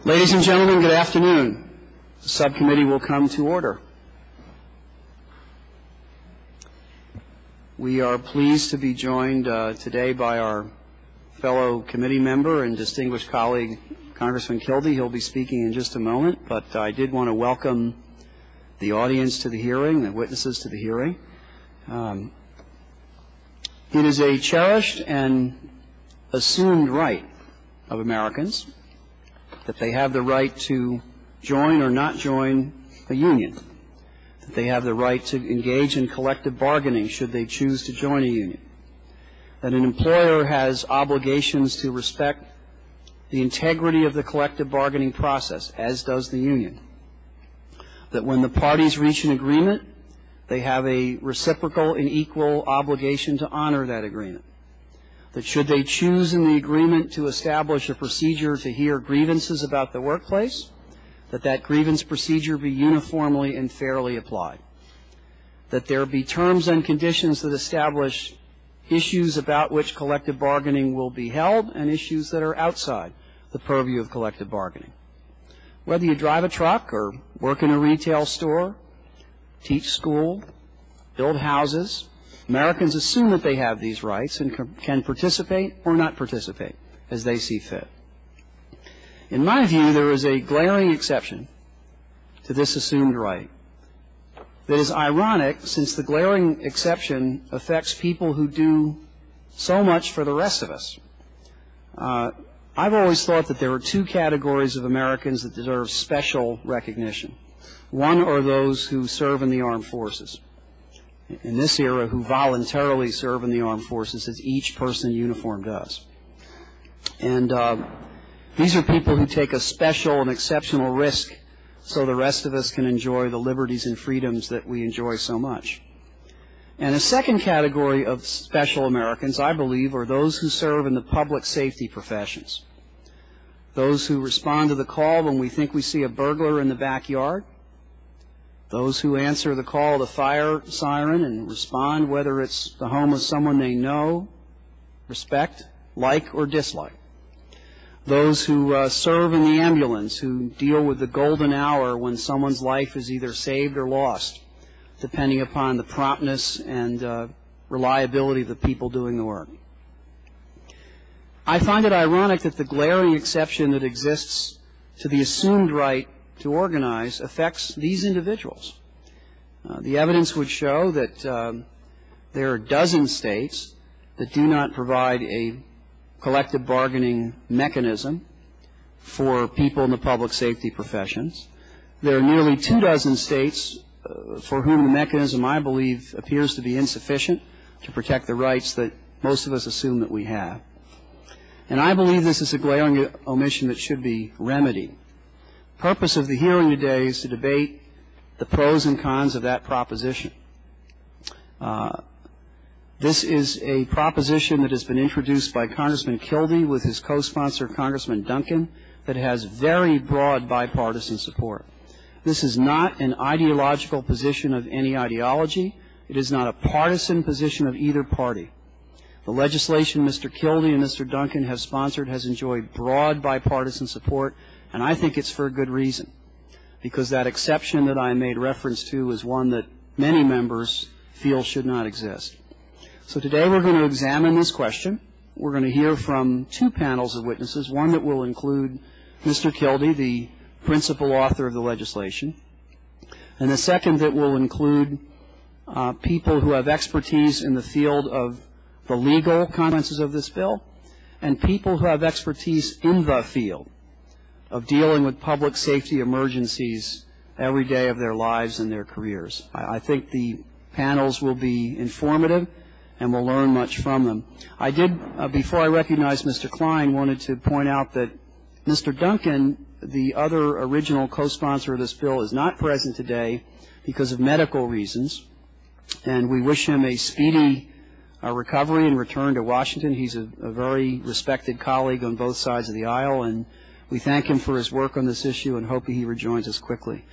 Ladies and gentlemen, good afternoon. The subcommittee will come to order. We are pleased to be joined today by our fellow committee member and distinguished colleague, Congressman Kildee. He'll be speaking in just a moment, but I did want to welcome the audience to the hearing, the witnesses to the hearing. It is a cherished and assumed right of Americans that they have the right to join or not join a union, that they have the right to engage in collective bargaining should they choose to join a union, that an employer has obligations to respect the integrity of the collective bargaining process, as does the union, that when the parties reach an agreement, they have a reciprocal and equal obligation to honor that agreement, that should they choose in the agreement to establish a procedure to hear grievances about the workplace, that grievance procedure be uniformly and fairly applied, that there be terms and conditions that establish issues about which collective bargaining will be held and issues that are outside the purview of collective bargaining. Whether you drive a truck or work in a retail store, teach school, build houses, Americans assume that they have these rights and can participate or not participate as they see fit. In my view, there is a glaring exception to this assumed right that is ironic, since the glaring exception affects people who do so much for the rest of us. I've always thought that there are two categories of Americans that deserve special recognition. One are those who serve in the armed forces. In this era, who voluntarily serve in the armed forces, as each person in uniform does. And these are people who take a special and exceptional risk so the rest of us can enjoy the liberties and freedoms that we enjoy so much. And a second category of special Americans, I believe, are those who serve in the public safety professions. Those who respond to the call when we think we see a burglar in the backyard. Those who answer the call of the fire siren and respond whether it's the home of someone they know, respect, like, or dislike. Those who serve in the ambulance, who deal with the golden hour when someone's life is either saved or lost, depending upon the promptness and reliability of the people doing the work. I find it ironic that the glaring exception that exists to the assumed right to organize affects these individuals. The evidence would show that there are dozen states that do not provide a collective bargaining mechanism for people in the public safety professions. There are nearly 24 states for whom the mechanism, I believe, appears to be insufficient to protect the rights that most of us assume that we have. And I believe this is a glaring omission that should be remedied. The purpose of the hearing today is to debate the pros and cons of that proposition. This is a proposition that has been introduced by Congressman Kildee with his co-sponsor, Congressman Duncan, that has very broad bipartisan support. This is not an ideological position of any ideology. It is not a partisan position of either party. The legislation Mr. Kildee and Mr. Duncan have sponsored has enjoyed broad bipartisan support, and I think it's for a good reason, because that exception that I made reference to is one that many members feel should not exist. So today we're going to examine this question. We're going to hear from two panels of witnesses, one that will include Mr. Kildee, the principal author of the legislation, and the second that will include people who have expertise in the field of the legal consequences of this bill, and people who have expertise in the field of dealing with public safety emergencies every day of their lives and their careers. I think the panels will be informative and we'll learn much from them. I did, before I recognize Mr. Klein, wanted to point out that Mr. Duncan, the other original co-sponsor of this bill, is not present today because of medical reasons, and we wish him a speedy recovery and return to Washington. He's a very respected colleague on both sides of the aisle, and we thank him for his work on this issue and hope he rejoins us quickly.